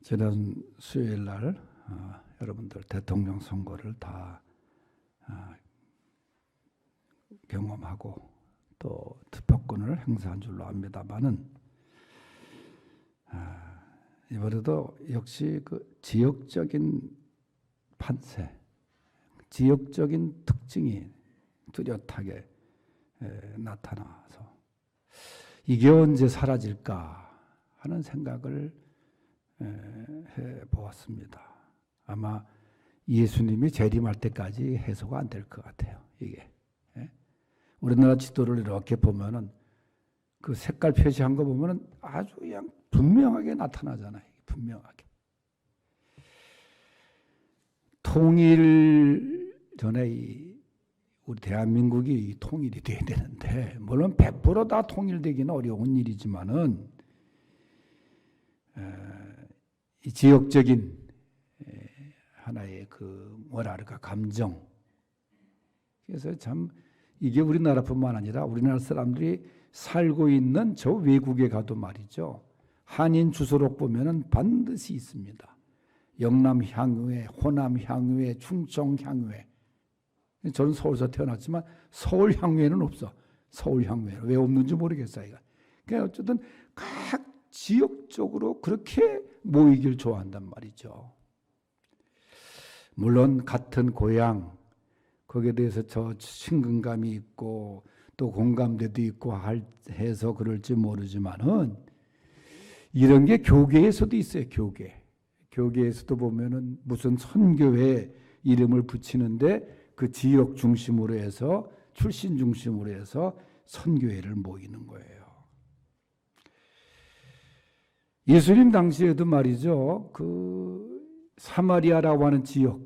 지난 수요일 날 여러분들 대통령 선거를 다 경험하고 또 투표권을 행사한 줄로 압니다만은 이번에도 역시 그 지역적인 판세, 지역적인 특징이 뚜렷하게 나타나서 이게 언제 사라질까 하는 생각을 해보았습니다. 아마 예수님이 재림할 때까지 해소가 안 될 것 같아요. 이게 우리나라 지도를 이렇게 보면은 그 색깔 표시한 거 보면은 아주 그냥 분명하게 나타나잖아요. 분명하게. 통일 전에 우리 대한민국이 통일이 돼야 되는데, 물론 100% 다 통일되기는 어려운 일이지만은 이 지역적인 하나의 그 뭐랄까 감정. 그래서 참 이게 우리나라뿐만 아니라 우리나라 사람들이 살고 있는 저 외국에 가도 말이죠. 한인 주소록 보면은 반드시 있습니다. 영남 향유회, 호남 향유회, 충청 향유회. 저는 서울에서 태어났지만 서울 향유회는 없어. 서울 향유회 왜 없는지 모르겠어요. 그러니까 어쨌든 각 지역적으로 그렇게 모이길 좋아한단 말이죠. 물론 같은 고향, 거기에 대해서 저 친근감이 있고 또 공감대도 있고 해서 그럴지 모르지만은 이런 게 교계에서도 있어요. 교계에서도 보면은 무슨 선교회 이름을 붙이는데 그 지역 중심으로 해서 출신 중심으로 해서 선교회를 모이는 거예요. 예수님 당시에도 말이죠. 그 사마리아라고 하는 지역,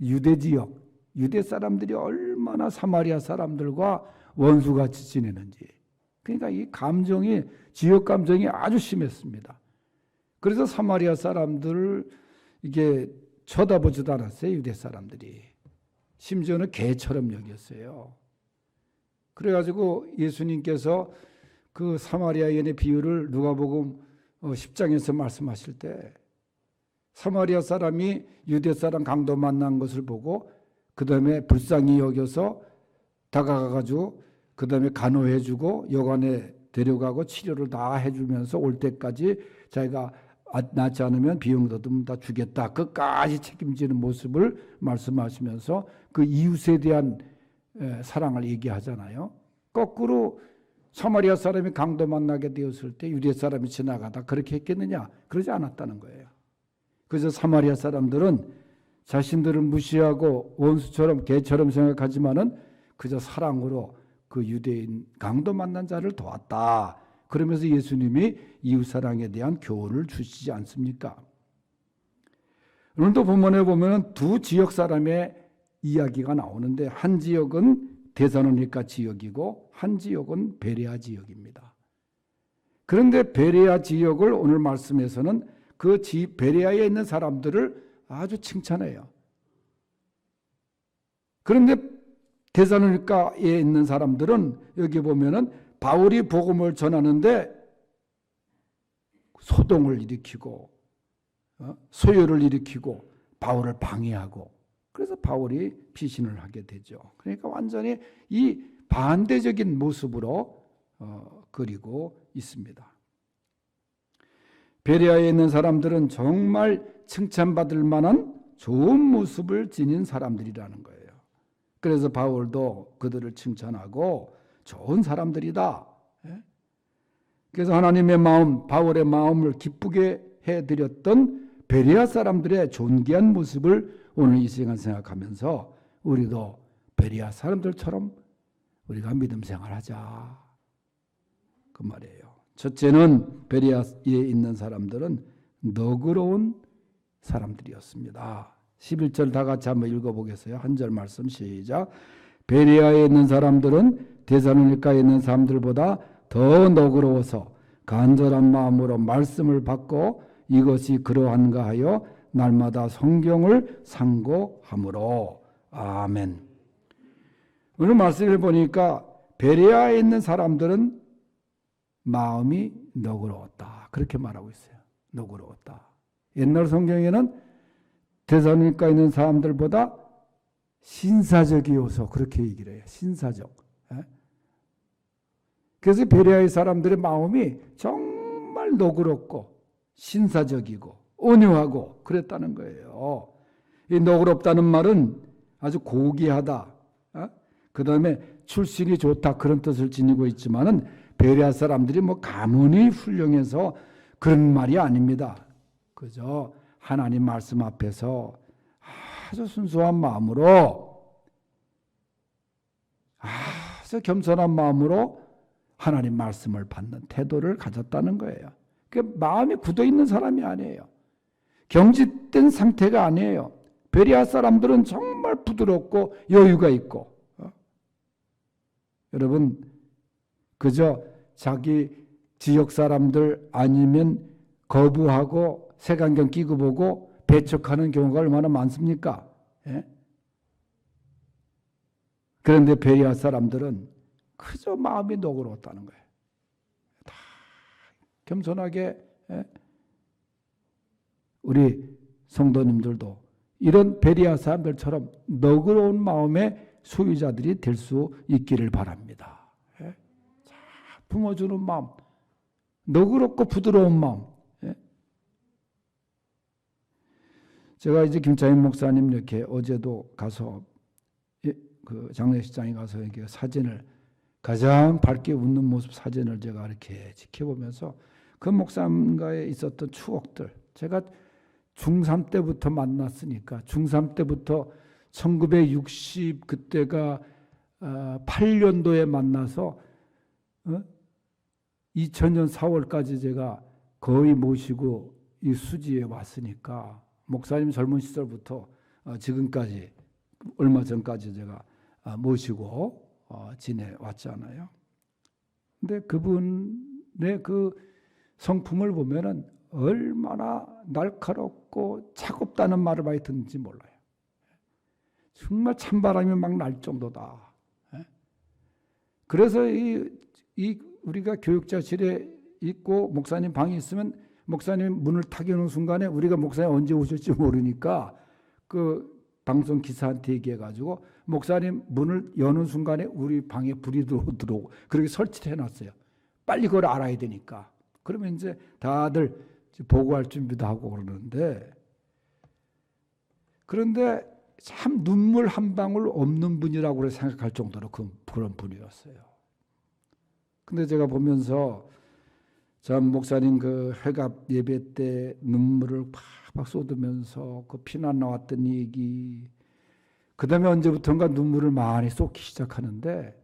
유대 지역, 유대 사람들이 얼마나 사마리아 사람들과 원수같이 지내는지. 그러니까 이 감정이, 지역 감정이 아주 심했습니다. 그래서 사마리아 사람들을 이게 쳐다보지도 않았어요. 유대 사람들이. 심지어는 개처럼 여겼어요. 그래가지고 예수님께서 그 사마리아 여인의 비유를 누가복음 10장에서 말씀하실 때 사마리아 사람이 유대 사람 강도 만난 것을 보고 그 다음에 불쌍히 여겨서 다가가가지고 그 다음에 간호해주고 여관에 데려가고 치료를 다 해주면서 올 때까지 자기가 낫지 않으면 비용도 다 주겠다. 끝까지 책임지는 모습을 말씀하시면서 그 이웃에 대한 사랑을 얘기하잖아요. 거꾸로 사마리아 사람이 강도 만나게 되었을 때 유대 사람이 지나가다 그렇게 했겠느냐? 그러지 않았다는 거예요. 그래서 사마리아 사람들은 자신들을 무시하고 원수처럼 개처럼 생각하지만은 그저 사랑으로 그 유대인 강도 만난 자를 도왔다. 그러면서 예수님이 이웃사랑에 대한 교훈을 주시지 않습니까? 오늘도 본문에 보면 두 지역 사람의 이야기가 나오는데 한 지역은 데살로니가 지역이고 한 지역은 베레아 지역입니다. 그런데 베레아 지역을 오늘 말씀에서는 그 베레아에 있는 사람들을 아주 칭찬해요. 그런데 데살로니가에 있는 사람들은 여기 보면은 바울이 복음을 전하는데 소동을 일으키고 소요를 일으키고 바울을 방해하고 그래서 바울이 피신을 하게 되죠. 그러니까 완전히 이 반대적인 모습으로 그리고 있습니다. 베레아에 있는 사람들은 정말 칭찬받을 만한 좋은 모습을 지닌 사람들이라는 거예요. 그래서 바울도 그들을 칭찬하고 좋은 사람들이다. 그래서 하나님의 마음, 바울의 마음을 기쁘게 해드렸던 베레아 사람들의 존귀한 모습을 오늘 이 시간 생각하면서 우리도 베레아 사람들처럼 우리가 믿음 생활하자. 그 말이에요. 첫째는 베레아에 있는 사람들은 너그러운 사람들이었습니다. 11절 다 같이 한번 읽어보겠어요. 한 절 말씀 시작. 베레아에 있는 사람들은 데살로니가에 있는 사람들보다 더 너그러워서 간절한 마음으로 말씀을 받고 이것이 그러한가 하여 날마다 성경을 상고하므로. 아멘. 오늘 말씀을 보니까 베레아에 있는 사람들은 마음이 너그러웠다. 그렇게 말하고 있어요. 너그러웠다. 옛날 성경에는 데살로니가에 있는 사람들보다 신사적이어서 그렇게 얘기를 해요. 신사적. 그래서 베레아의 사람들의 마음이 정말 너그럽고 신사적이고 온유하고 그랬다는 거예요. 이 너그럽다는 말은 아주 고귀하다, 그 다음에 출신이 좋다 그런 뜻을 지니고 있지만은 베레아 사람들이 뭐 가문이 훌륭해서 그런 말이 아닙니다. 그저 하나님 말씀 앞에서 아주 순수한 마음으로, 아주 겸손한 마음으로 하나님 말씀을 받는 태도를 가졌다는 거예요. 그 마음이 굳어 있는 사람이 아니에요. 경직된 상태가 아니에요. 베레아 사람들은 정말 부드럽고 여유가 있고, 여러분 그저 자기 지역 사람들 아니면 거부하고 색안경 끼고 보고 배척하는 경우가 얼마나 많습니까? 예? 그런데 베레아 사람들은 그저 마음이 너그러웠다는 거예요. 다 겸손하게. 예? 우리 성도님들도 이런 베레아 사람들처럼 너그러운 마음의 소유자들이 될 수 있기를 바랍니다. 예? 자, 품어주는 마음, 너그럽고 부드러운 마음. 예? 제가 이제 김창인 목사님 이렇게 어제도 가서 그 장례식장에 가서 이렇게 사진을, 가장 밝게 웃는 모습 사진을 제가 이렇게 지켜보면서 그 목사님과의 있었던 추억들, 제가 중3 때부터 만났으니까, 중3 때부터 1960 그때가 8년도에 만나서 2000년 4월까지 제가 거의 모시고 이 수지에 왔으니까, 목사님 젊은 시절부터 지금까지 얼마 전까지 제가 모시고 지내왔잖아요. 근데 그분의 그 성품을 보면은 얼마나 날카롭고 차갑다는 말을 많이 듣는지 몰라요. 정말 찬바람이 막 날 정도다. 그래서 이 우리가 교육자실에 있고 목사님 방에 있으면 목사님 문을 탁 여는 순간에 우리가 목사님 언제 오실지 모르니까 그 방송 기사한테 얘기해가지고 목사님 문을 여는 순간에 우리 방에 불이 들어오도록 그렇게 설치를 해놨어요. 빨리 그걸 알아야 되니까. 그러면 이제 다들 보고할 준비도 하고 그러는데, 그런데 참 눈물 한 방울 없는 분이라고 생각할 정도로 그런 분이었어요. 근데 제가 보면서 전 목사님 그 회갑 예배 때 눈물을 팍팍 쏟으면서 그 피난 나왔던 얘기, 그 다음에 언제부턴가 눈물을 많이 쏟기 시작하는데,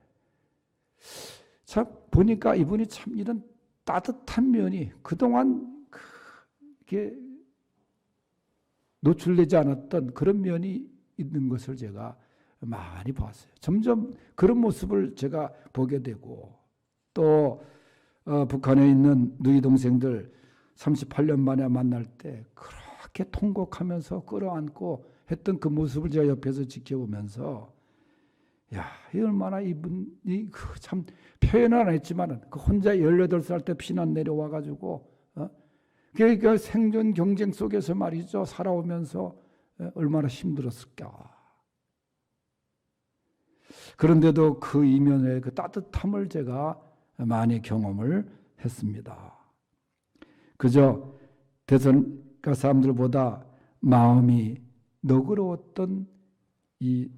참 보니까 이분이 참 이런 따뜻한 면이 그동안 이렇게 노출되지 않았던 그런 면이 있는 것을 제가 많이 봤어요. 점점 그런 모습을 제가 보게 되고, 또 북한에 있는 누이 동생들 38년 만에 만날 때 그렇게 통곡하면서 끌어안고 했던 그 모습을 제가 옆에서 지켜보면서, 야, 이 얼마나 이분이 참 표현은 안 했지만은 그 혼자 18살 때 피난 내려와가지고 그러니까 생존 경쟁 속에서 말이죠, 살아오면서 얼마나 힘들었을까. 그런데도 그 이면의 그 따뜻함을 제가 많이 경험을 했습니다. 그저 데살로니가 사람들보다 마음이 너그러웠던 이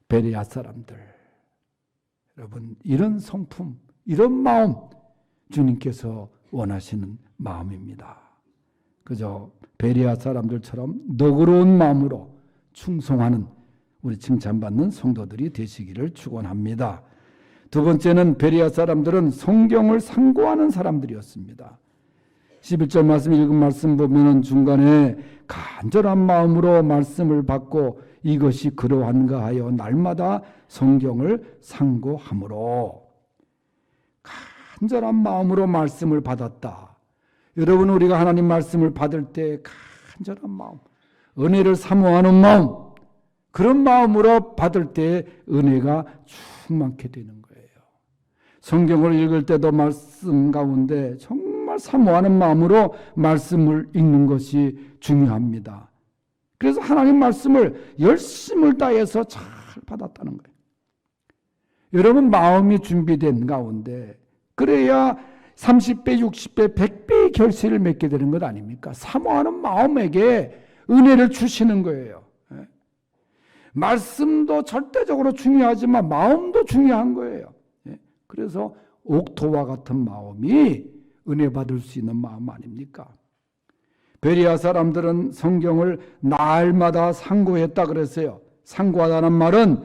베레아 사람들, 여러분 이런 성품, 이런 마음 주님께서 원하시는 마음입니다. 그저 베레아 사람들처럼 너그러운 마음으로 충성하는 우리 칭찬받는 성도들이 되시기를 축원합니다. 두 번째는 베레아 사람들은 성경을 상고하는 사람들이었습니다. 11절 말씀 읽은 말씀 보면은 중간에 간절한 마음으로 말씀을 받고 이것이 그러한가 하여 날마다 성경을 상고함으로, 간절한 마음으로 말씀을 받았다. 여러분, 우리가 하나님 말씀을 받을 때 간절한 마음, 은혜를 사모하는 마음, 그런 마음으로 받을 때 은혜가 충만케 되는 거예요. 성경을 읽을 때도 말씀 가운데 정말 정말 사모하는 마음으로 말씀을 읽는 것이 중요합니다. 그래서 하나님 말씀을 열심을 다해서 잘 받았다는 거예요. 여러분 마음이 준비된 가운데 그래야 30배, 60배, 100배의 결실을 맺게 되는 것 아닙니까? 사모하는 마음에게 은혜를 주시는 거예요. 말씀도 절대적으로 중요하지만 마음도 중요한 거예요. 그래서 옥토와 같은 마음이 은혜 받을 수 있는 마음 아닙니까? 베리아 사람들은 성경을 날마다 상고했다 그랬어요. 상고하다는 말은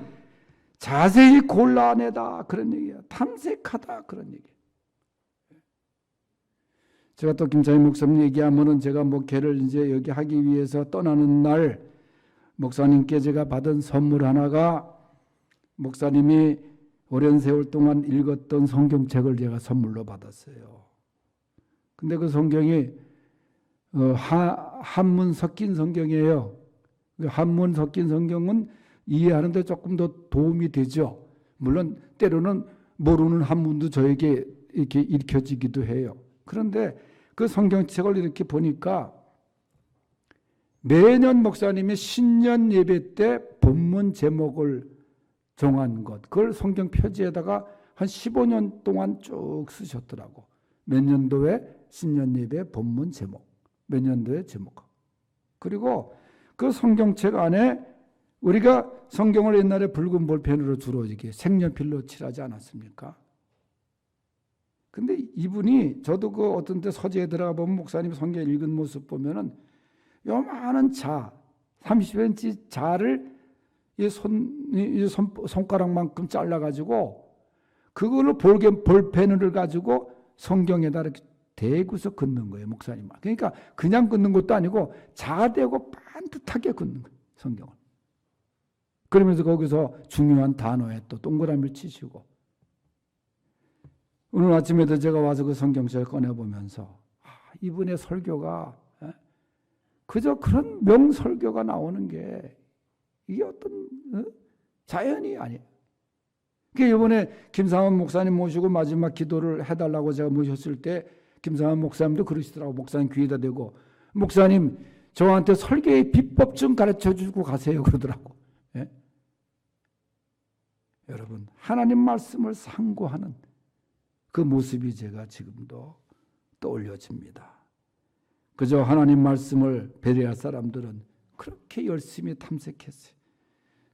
자세히 골라내다 그런 얘기야. 탐색하다 그런 얘기야. 제가 또 김창희 목사님 얘기하면은 제가 목회를 이제 여기 하기 위해서 떠나는 날 목사님께 제가 받은 선물 하나가 목사님이 오랜 세월 동안 읽었던 성경책을 제가 선물로 받았어요. 근데 그 성경이 한문 섞인 성경이에요. 한문 섞인 성경은 이해하는데 조금 더 도움이 되죠. 물론 때로는 모르는 한문도 저에게 이렇게 읽혀지기도 해요. 그런데 그 성경책을 이렇게 보니까 매년 목사님이 신년 예배 때 본문 제목을 정한 것, 그걸 성경 표지에다가 한 15년 동안 쭉 쓰셨더라고. 몇 년도에 신년 예배 본문 제목, 몇 년도에 제목. 그리고 그 성경책 안에 우리가 성경을 옛날에 붉은 볼펜으로 주로 이렇게 색연필로 칠하지 않았습니까? 근데 이분이 저도 그 어떤 때 서재에 들어가 보면 목사님 성경 읽은 모습 보면은 요만한 자, 30cm 자를 이 손가락만큼 잘라가지고 그걸로 볼펜을 가지고 성경에다 이렇게 대고서 긋는 거예요, 목사님. 그러니까 그냥 긋는 것도 아니고 자대고 반듯하게 긋는 거예요, 성경을. 그러면서 거기서 중요한 단어에 또 동그라미를 치시고 오늘 아침에도 제가 와서 그 성경책을 꺼내보면서 이분의 설교가 그저 그런 명설교가 나오는 게 이게 어떤 자연이 아니에요. 그러니까 이번에 김상원 목사님 모시고 마지막 기도를 해달라고 제가 모셨을 때 김상원 목사님도 그러시더라고. 목사님 귀에다 대고 목사님 저한테 설교의 비법 좀 가르쳐주고 가세요 그러더라고. 예? 여러분 하나님 말씀을 상고하는 그 모습이 제가 지금도 떠올려집니다. 그저 하나님 말씀을 베레아 사람들은 그렇게 열심히 탐색했어요.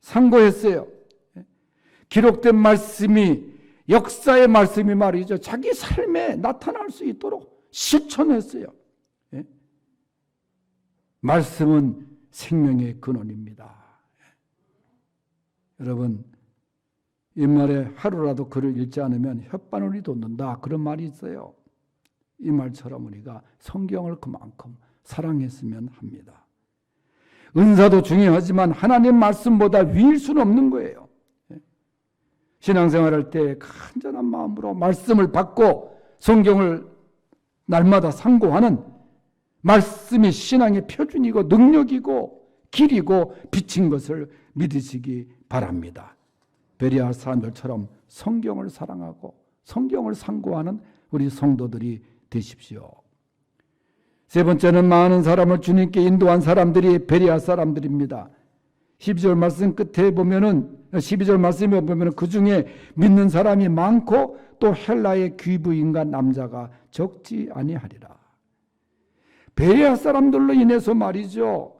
상고했어요. 기록된 말씀이 역사의 말씀이 말이죠. 자기 삶에 나타날 수 있도록 실천했어요. 말씀은 생명의 근원입니다. 여러분 옛말에 하루라도 글을 읽지 않으면 혓바늘이 돋는다 그런 말이 있어요. 이 말처럼 우리가 성경을 그만큼 사랑했으면 합니다. 은사도 중요하지만 하나님 말씀보다 위일 수는 없는 거예요. 신앙생활할 때 간절한 마음으로 말씀을 받고 성경을 날마다 상고하는 말씀이 신앙의 표준이고 능력이고 길이고 빛인 것을 믿으시기 바랍니다. 베레아 사람들처럼 성경을 사랑하고 성경을 상고하는 우리 성도들이 되십시오. 세 번째는 많은 사람을 주님께 인도한 사람들이 베레아 사람들입니다. 12절 말씀 끝에 보면은 12절 말씀에 보면은 그 중에 믿는 사람이 많고 또 헬라의 귀부인과 남자가 적지 아니하리라. 베레아 사람들로 인해서 말이죠.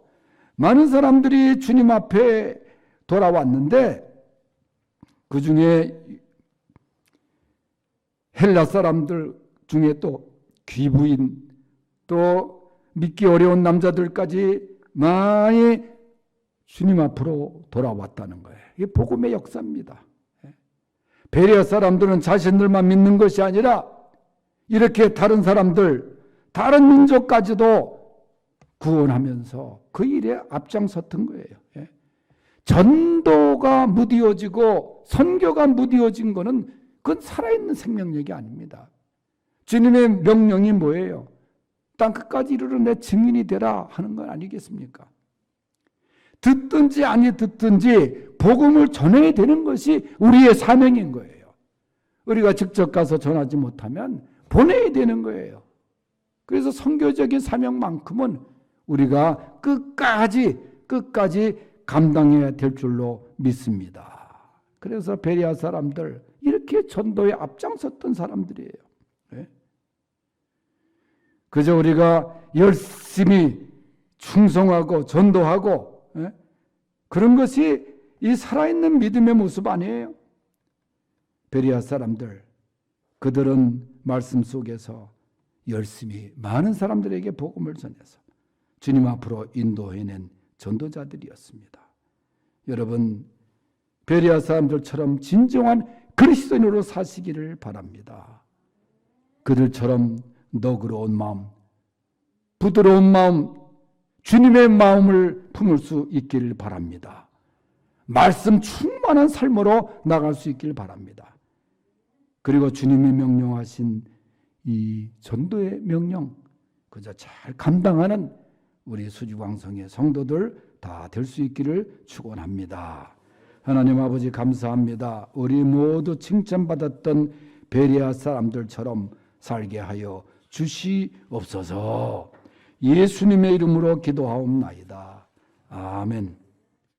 많은 사람들이 주님 앞에 돌아왔는데 그 중에 헬라 사람들 중에 또 귀부인 또 믿기 어려운 남자들까지 많이 주님 앞으로 돌아왔다는 거예요. 이게 복음의 역사입니다. 베레아 사람들은 자신들만 믿는 것이 아니라 이렇게 다른 사람들, 다른 민족까지도 구원하면서 그 일에 앞장섰던 거예요. 전도가 무디어지고 선교가 무디어진 거는 그건 살아있는 생명력이 아닙니다. 주님의 명령이 뭐예요? 땅끝까지 이르러 내 증인이 되라 하는 건 아니겠습니까? 듣든지 아니 듣든지 복음을 전해야 되는 것이 우리의 사명인 거예요. 우리가 직접 가서 전하지 못하면 보내야 되는 거예요. 그래서 선교적인 사명만큼은 우리가 끝까지 감당해야 될 줄로 믿습니다. 그래서 베레아 사람들 이렇게 전도에 앞장섰던 사람들이에요. 네? 그저 우리가 열심히 충성하고 전도하고 그런 것이 이 살아있는 믿음의 모습 아니에요. 베레아 사람들, 그들은 말씀 속에서 열심히 많은 사람들에게 복음을 전해서 주님 앞으로 인도해낸 전도자들이었습니다. 여러분, 베레아 사람들처럼 진정한 그리스도인으로 사시기를 바랍니다. 그들처럼 너그러운 마음, 부드러운 마음, 주님의 마음을 품을 수 있기를 바랍니다. 말씀 충만한 삶으로 나갈 수 있기를 바랍니다. 그리고 주님이 명령하신 이 전도의 명령 그저 잘 감당하는 우리 수지광성의 성도들 다 될 수 있기를 축원합니다. 하나님 아버지 감사합니다. 우리 모두 칭찬받았던 베레아 사람들처럼 살게 하여 주시옵소서. 예수님의 이름으로 기도하옵나이다. 아멘.